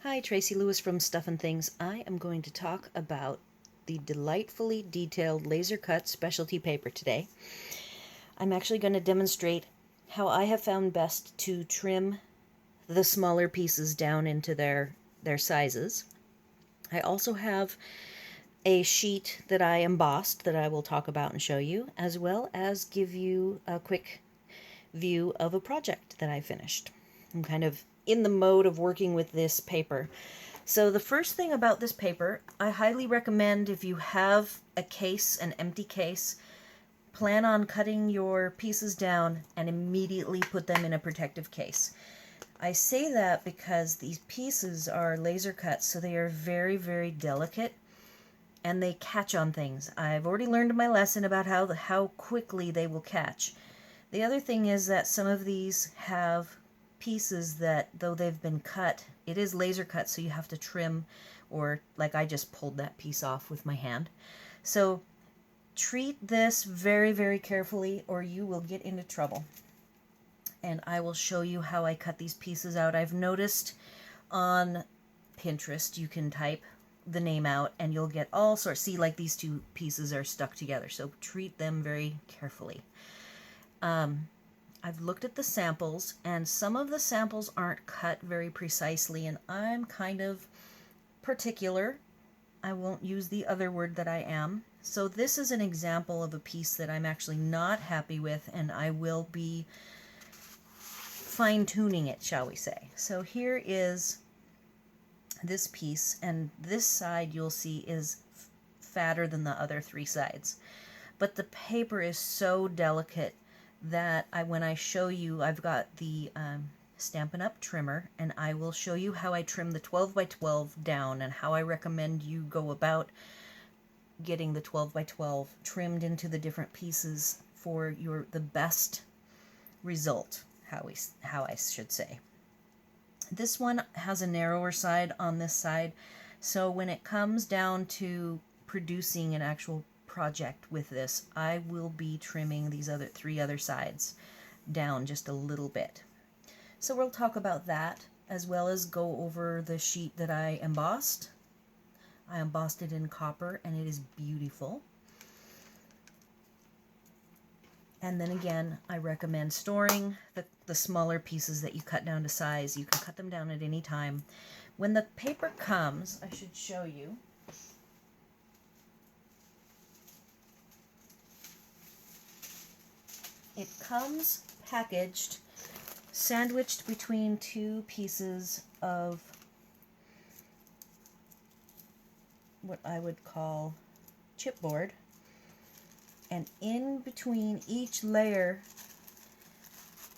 Hi, Tracy Lewis from Stuff and Things. I am going to talk about the delightfully detailed laser cut specialty paper today. I'm actually going to demonstrate how I have found best to trim the smaller pieces down into their sizes. I also have a sheet that I embossed that I will talk about and show you, as well as give you a quick view of a project that I finished. I'm kind of in the mode of working with this paper. So the first thing about this paper, I highly recommend if you have a case, an empty case, plan on cutting your pieces down and immediately put them in a protective case. I say that because these pieces are laser cut, so they are very, very delicate and they catch on things. I've already learned my lesson about how quickly they will catch. The other thing is that some of these have pieces that, though they've been cut, it is laser cut, so you have to trim, or like I just pulled that piece off with my hand. So treat this very, very carefully or you will get into trouble. And I will show you how I cut these pieces out. I've noticed on Pinterest you can type the name out and you'll get all sorts. See, like these two pieces are stuck together, so treat them very carefully. I've looked at the samples, and some of the samples aren't cut very precisely, and I'm kind of particular. I won't use the other word that I am. So this is an example of a piece that I'm actually not happy with, and I will be fine-tuning it, shall we say. So here is this piece, and this side you'll see is fatter than the other three sides. But the paper is so delicate that when I show you, I've got the Stampin' Up trimmer, and I will show you how I trim the 12 by 12 down and how I recommend you go about getting the 12 by 12 trimmed into the different pieces for the best result, how I should say. This one has a narrower side on this side, so when it comes down to producing an actual project with this, I will be trimming these three other sides down just a little bit. So we'll talk about that as well as go over the sheet that I embossed. I embossed it in copper and it is beautiful. And then again, I recommend storing the smaller pieces that you cut down to size. You can cut them down at any time. When the paper comes, I should show you. It comes packaged, sandwiched between two pieces of what I would call chipboard, and in between each layer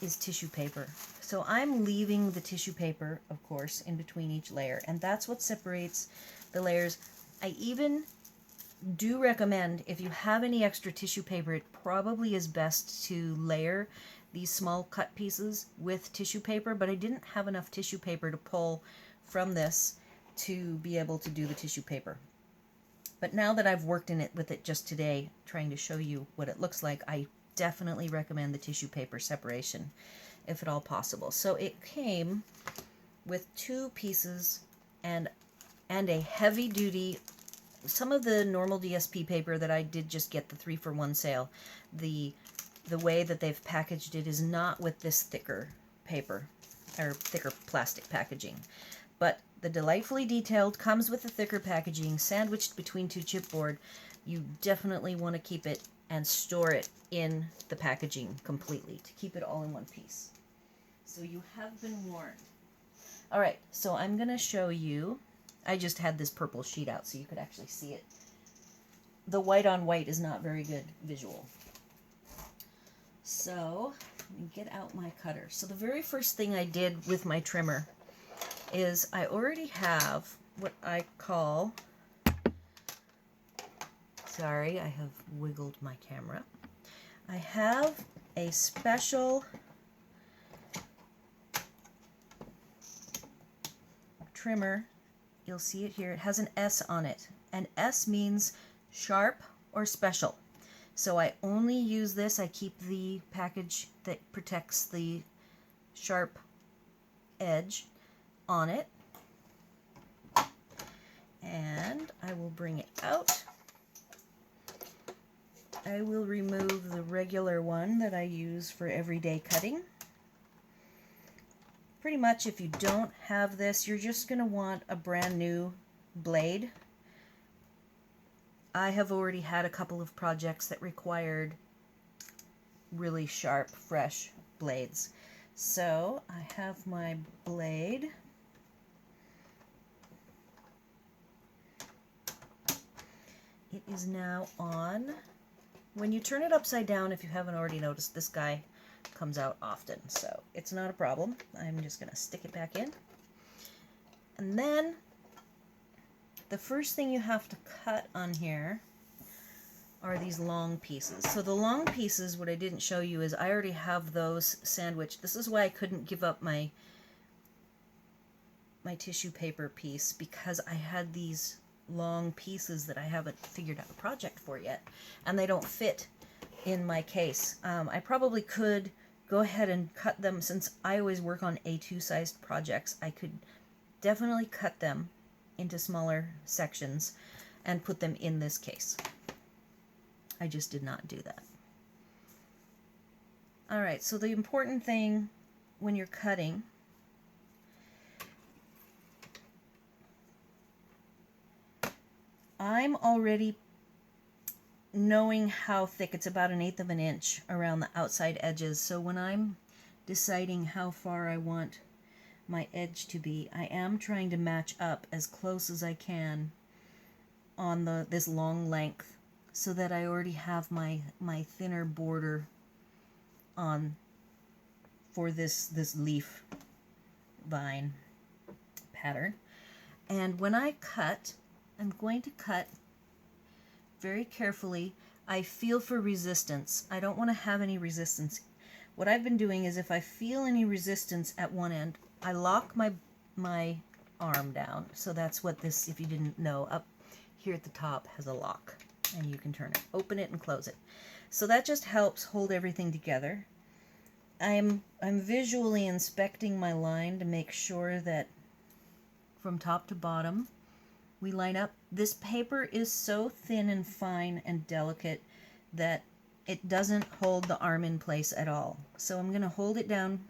is tissue paper. So I'm leaving the tissue paper, of course, in between each layer, and that's what separates the layers. I even do recommend, if you have any extra tissue paper, it probably is best to layer these small cut pieces with tissue paper, but I didn't have enough tissue paper to pull from this to be able to do the tissue paper. But now that I've worked with it just today, trying to show you what it looks like, I definitely recommend the tissue paper separation, if at all possible. So it came with two pieces and a heavy-duty. Some of the normal DSP paper that I did just get the 3-for-1 sale, the way that they've packaged it is not with this thicker paper or thicker plastic packaging. But the delightfully detailed comes with the thicker packaging, sandwiched between two chipboard. You definitely want to keep it and store it in the packaging completely to keep it all in one piece. So you have been warned. All right, so I'm going to show you. I just had this purple sheet out so you could actually see it. The white on white is not very good visual. So let me get out my cutter. So the very first thing I did with my trimmer is I already have what I call, sorry, I have wiggled my camera. I have a special trimmer. You'll see it here. It has an S on it. And S means sharp or special. So I only use this. I keep the package that protects the sharp edge on it. And I will bring it out. I will remove the regular one that I use for everyday cutting. Pretty much if you don't have this, you're just going to want a brand new blade. I have already had a couple of projects that required really sharp, fresh blades. So I have my blade. It is now on. When you turn it upside down, if you haven't already noticed, this guy comes out often, so it's not a problem. I'm just going to stick it back in. And then the first thing you have to cut on here are these long pieces. So the long pieces, what I didn't show you is I already have those sandwiched. This is why I couldn't give up my tissue paper piece, because I had these long pieces that I haven't figured out a project for yet, and they don't fit in my case. I probably could go ahead and cut them. Since I always work on A2 sized projects, I could definitely cut them into smaller sections and put them in this case. I just did not do that. Alright, so the important thing when you're cutting I'm already knowing how thick. It's about 1/8 of an inch around the outside edges. So when I'm deciding how far I want my edge to be, I am trying to match up as close as I can on this long length, so that I already have my thinner border on for this leaf vine pattern. And when I cut, I'm going to cut very carefully. I feel for resistance. I don't want to have any resistance. What I've been doing is if I feel any resistance at one end, I lock my arm down. So that's what this, if you didn't know, up here at the top has a lock, and you can turn it, open it and close it. So that just helps hold everything together. I'm visually inspecting my line to make sure that from top to bottom we line up. This paper is so thin and fine and delicate that it doesn't hold the arm in place at all. So I'm going to hold it down.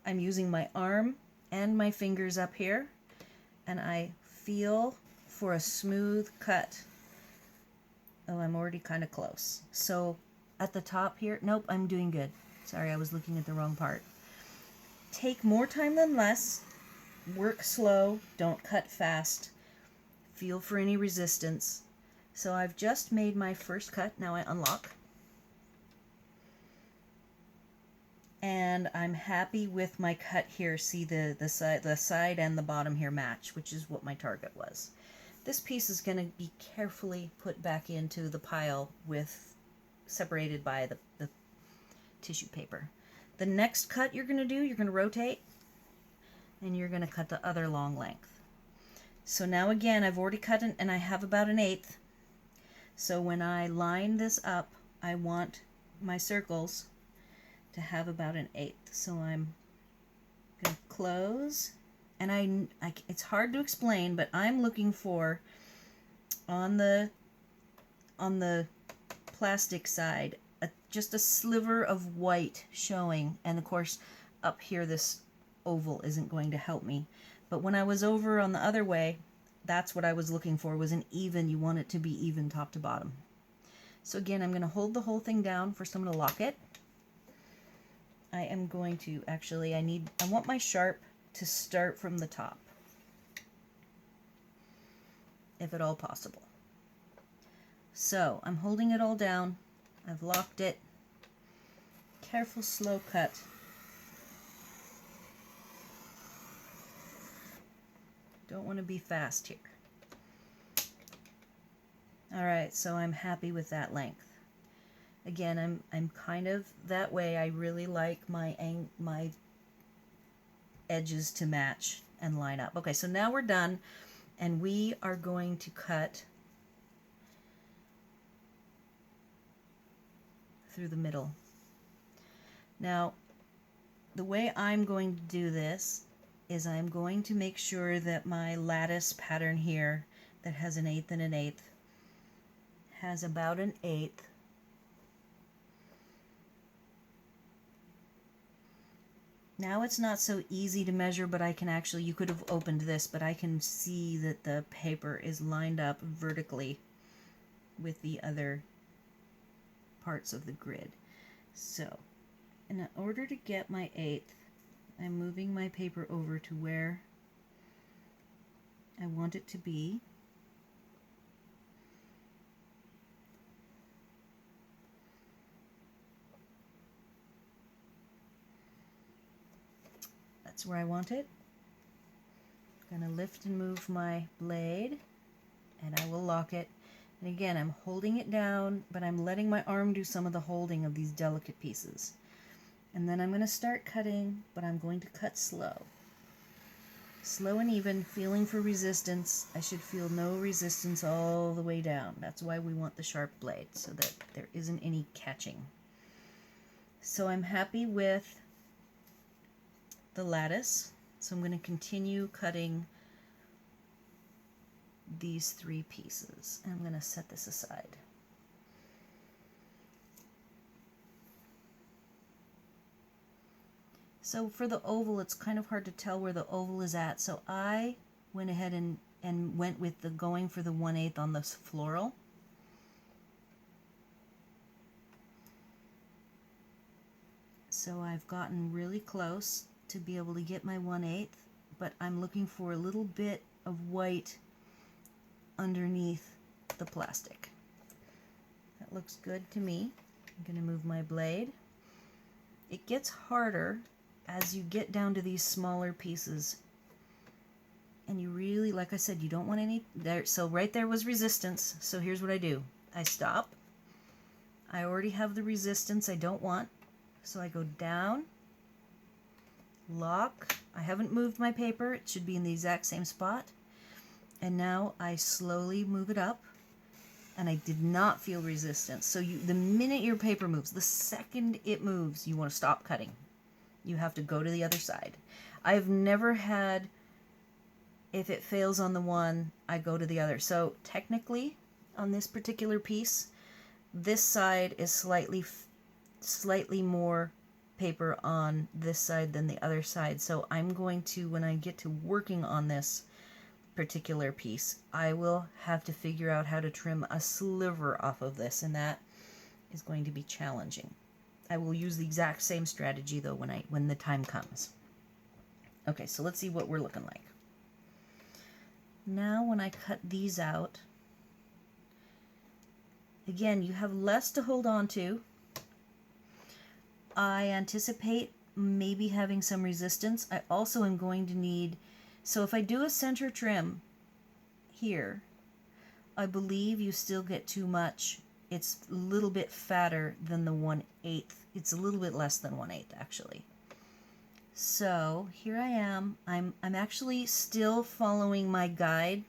I'm using my arm and my fingers up here, and I feel for a smooth cut. Oh, I'm already kind of close. So at the top here, nope, I'm doing good. Sorry, I was looking at the wrong part. Take more time than less. Work slow. Don't cut fast. Feel for any resistance. So I've just made my first cut. Now I unlock. And I'm happy with my cut here. See the side and the bottom here match, which is what my target was. This piece is going to be carefully put back into the pile separated by the tissue paper. The next cut you're going to do, you're going to rotate, and you're going to cut the other long length. So now again, I've already cut it, and I have about 1/8. So when I line this up, I want my circles to have about 1/8. So I'm going to close, and it's hard to explain, but I'm looking for on the plastic side just a sliver of white showing, and of course up here this oval isn't going to help me. But when I was over on the other way, that's what I was looking for, was an even. You want it to be even top to bottom. So again, I'm going to hold the whole thing down. First I'm going to lock it. I am going to, actually, I want my sharp to start from the top, if at all possible. So I'm holding it all down. I've locked it. Careful, slow cut. Don't want to be fast here. Alright, so I'm happy with that length. Again, I'm kind of that way. I really like my edges to match and line up. Okay, so now we're done, and we are going to cut through the middle. Now, the way I'm going to do this is I'm going to make sure that my lattice pattern here that has an eighth and an eighth has about an eighth. Now it's not so easy to measure, but I can actually, you could have opened this, but I can see that the paper is lined up vertically with the other parts of the grid. So, in order to get my eighth, I'm moving my paper over to where I want it to be. That's where I want it. I'm going to lift and move my blade, and I will lock it. And again, I'm holding it down, but I'm letting my arm do some of the holding of these delicate pieces. And then I'm going to start cutting, but I'm going to cut slow. Slow and even, feeling for resistance. I should feel no resistance all the way down. That's why we want the sharp blade, so that there isn't any catching. So I'm happy with the lattice, so I'm going to continue cutting these three pieces. I'm going to set this aside. So for the oval, it's kind of hard to tell where the oval is at, so I went ahead and went with the going for the 1/8 on this floral. So I've gotten really close to be able to get my 1/8, but I'm looking for a little bit of white underneath the plastic. That looks good to me. I'm going to move my blade. It gets harder as you get down to these smaller pieces, and you really, like I said, you don't want any there. So right there was resistance, so here's what I do. I stop. I already have the resistance I don't want, so I go down, lock. I haven't moved my paper, it should be in the exact same spot, and now I slowly move it up, and I did not feel resistance. So the minute your paper moves, the second it moves, you want to stop cutting. You have to go to the other side. I've never had, if it fails on the one, I go to the other. So technically, on this particular piece, this side is slightly more paper on this side than the other side. So I'm going to, when I get to working on this particular piece, I will have to figure out how to trim a sliver off of this, and that is going to be challenging. I will use the exact same strategy though when the time comes. Okay, so let's see what we're looking like. Now when I cut these out, again, you have less to hold on to. I anticipate maybe having some resistance. I also am going to need, so if I do a center trim here, I believe you still get too much. It's a little bit fatter than the 1/8. It's a little bit less than 1/8 actually. So here I am. I'm actually still following my guide,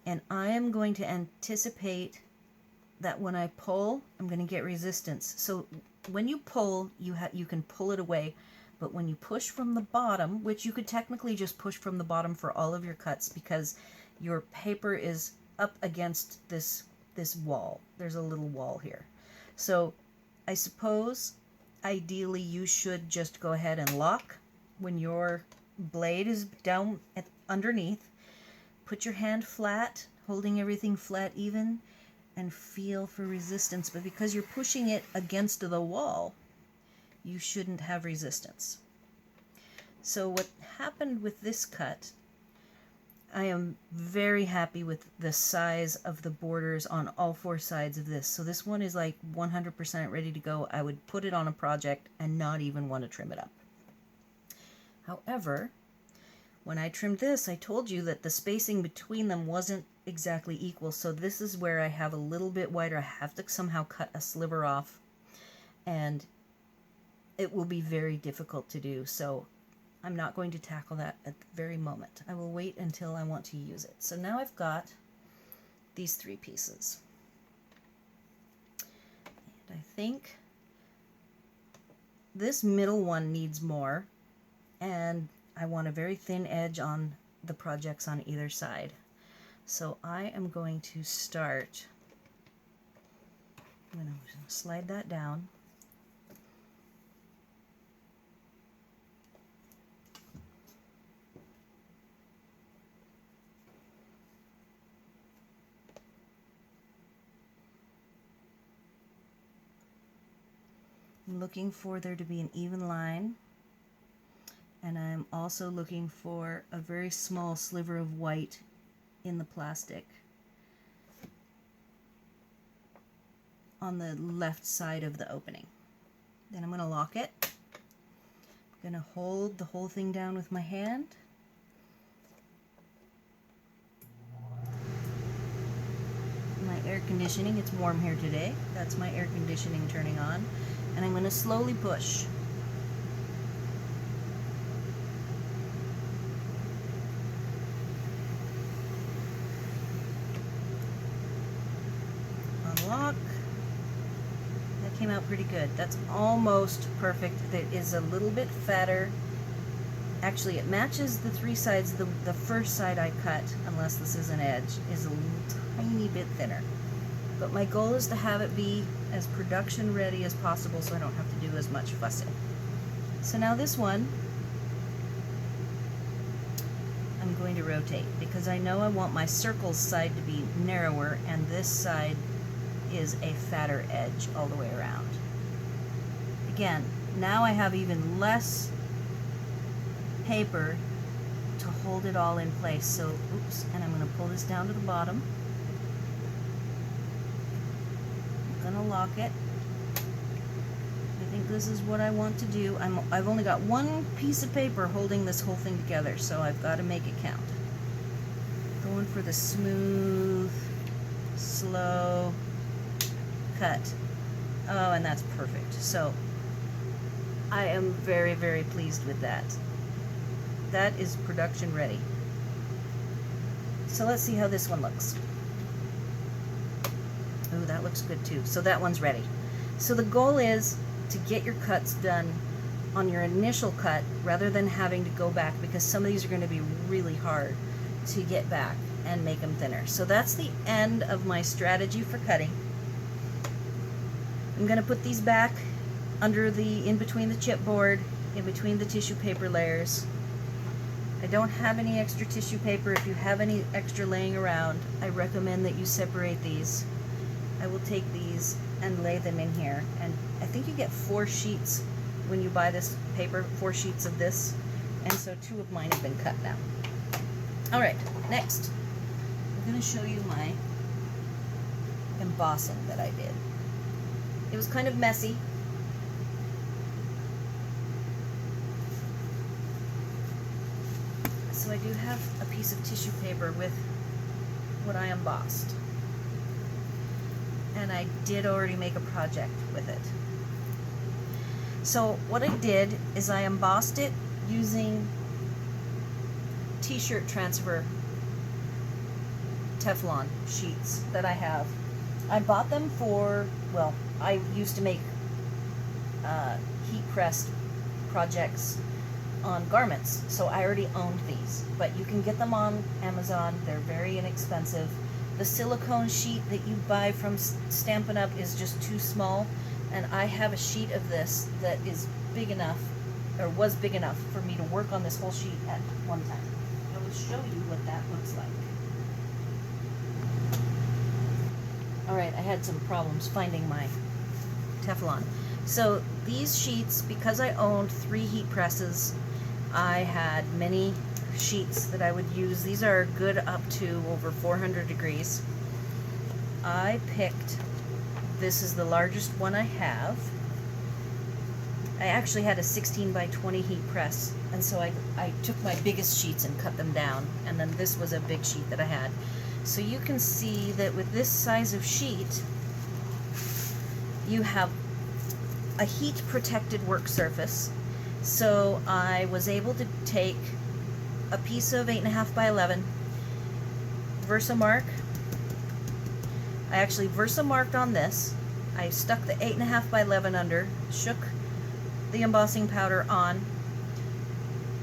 and I am going to anticipate that when I pull, I'm going to get resistance. So when you pull, you can pull it away, but when you push from the bottom, which you could technically just push from the bottom for all of your cuts because your paper is up against this wall. There's a little wall here. So I suppose ideally you should just go ahead and lock when your blade is down underneath. Put your hand flat, holding everything flat even, and feel for resistance. But because you're pushing it against the wall, you shouldn't have resistance. So what happened with this cut, I am very happy with the size of the borders on all four sides of this. So this one is like 100% ready to go. I would put it on a project and not even want to trim it up. However, when I trimmed this, I told you that the spacing between them wasn't exactly equal. So this is where I have a little bit wider. I have to somehow cut a sliver off, and it will be very difficult to do. So I'm not going to tackle that at the very moment. I will wait until I want to use it. So now I've got these three pieces. And I think this middle one needs more, and I want a very thin edge on the projects on either side. So I am going to start, I'm going to slide that down. I'm looking for there to be an even line, and I'm also looking for a very small sliver of white in the plastic on the left side of the opening. Then I'm going to lock it. I'm going to hold the whole thing down with my hand. My air conditioning, it's warm here today. That's my air conditioning turning on. And I'm going to slowly push. Unlock. That came out pretty good. That's almost perfect. It is a little bit fatter. Actually, it matches the three sides. The first side I cut, unless this is an edge, is a tiny bit thinner. But my goal is to have it be as production ready as possible so I don't have to do as much fussing. So now this one, I'm going to rotate because I know I want my circle side to be narrower and this side is a fatter edge all the way around. Again, now I have even less paper to hold it all in place. So, oops, and I'm going to pull this down to the bottom. I'm going to lock it. I think this is what I want to do. I've only got one piece of paper holding this whole thing together, so I've got to make it count. Going for the smooth, slow cut. Oh, and that's perfect. So I am very, very pleased with that. That is production ready. So let's see how this one looks. Oh, that looks good too. So that one's ready. So the goal is to get your cuts done on your initial cut rather than having to go back, because some of these are going to be really hard to get back and make them thinner. So that's the end of my strategy for cutting. I'm going to put these back under in between the chipboard, in between the tissue paper layers. I don't have any extra tissue paper. If you have any extra laying around, I recommend that you separate these. I will take these and lay them in here, and I think you get 4 sheets when you buy this paper, 4 sheets of this, and so 2 of mine have been cut now. Alright, next I'm going to show you my embossing that I did. It was kind of messy. So I do have a piece of tissue paper with what I embossed. And I did already make a project with it. So what I did is I embossed it using t-shirt transfer Teflon sheets that I have. I bought them for, well, I used to make heat pressed projects on garments, so I already owned these, but you can get them on Amazon. They're very inexpensive. The silicone sheet that you buy from Stampin' Up is just too small, and I have a sheet of this that is big enough, or was big enough, for me to work on this whole sheet at one time. I will show you what that looks like. Alright, I had some problems finding my Teflon. So these sheets, because I owned 3 heat presses, I had many sheets that I would use. These are good up to over 400 degrees. I picked, this is the largest one I have. I actually had a 16 by 20 heat press, and so I took my biggest sheets and cut them down, and then this was a big sheet that I had. So you can see that with this size of sheet, you have a heat protected work surface. So I was able to take a piece of 8.5 by 11 Versamark. I actually Versamarked on this. I stuck the 8.5 by 11 under, shook the embossing powder on,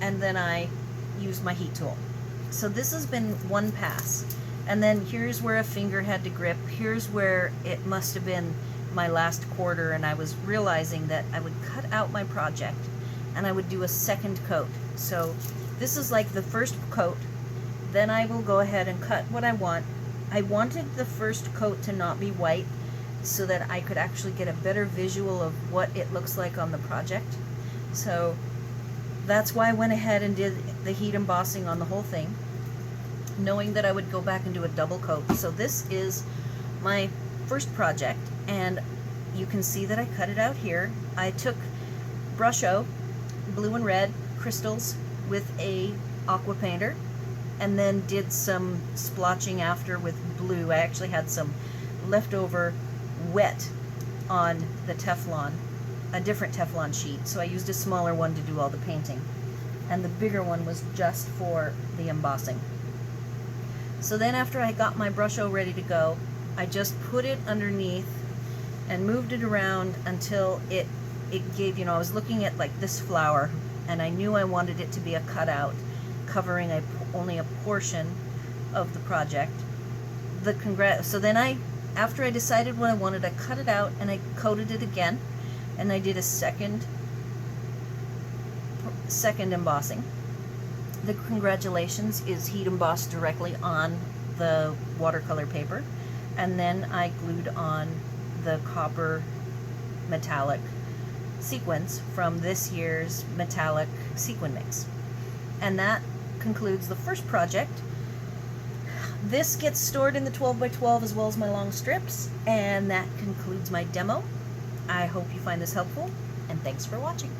and then I used my heat tool. So this has been one pass, And then here's where a finger had to grip. Here's where it must have been my last quarter, and I was realizing that I would cut out my project and I would do a second coat. So this is like the first coat. Then I will go ahead and cut what I want. I wanted the first coat to not be white so that I could actually get a better visual of what it looks like on the project. So that's why I went ahead and did the heat embossing on the whole thing, knowing that I would go back and do a double coat. So this is my first project, and you can see that I cut it out here. I took Brusho, blue and red crystals with a aqua painter, and then did some splotching after with blue. I actually had some leftover wet on the Teflon, a different Teflon sheet, so I used a smaller one to do all the painting, and the bigger one was just for the embossing. So then after I got my Brusho ready to go, I just put it underneath and moved it around until it gave, you know, I was looking at like this flower, and I knew I wanted it to be a cutout covering only a portion of the project. So then after I decided what I wanted, I cut it out and I coated it again, and I did a second embossing. The congratulations is heat embossed directly on the watercolor paper, and then I glued on the copper metallic sequins from this year's metallic sequin mix. And that concludes the first project. This gets stored in the 12x12 as well as my long strips, and that concludes my demo. I hope you find this helpful, and thanks for watching.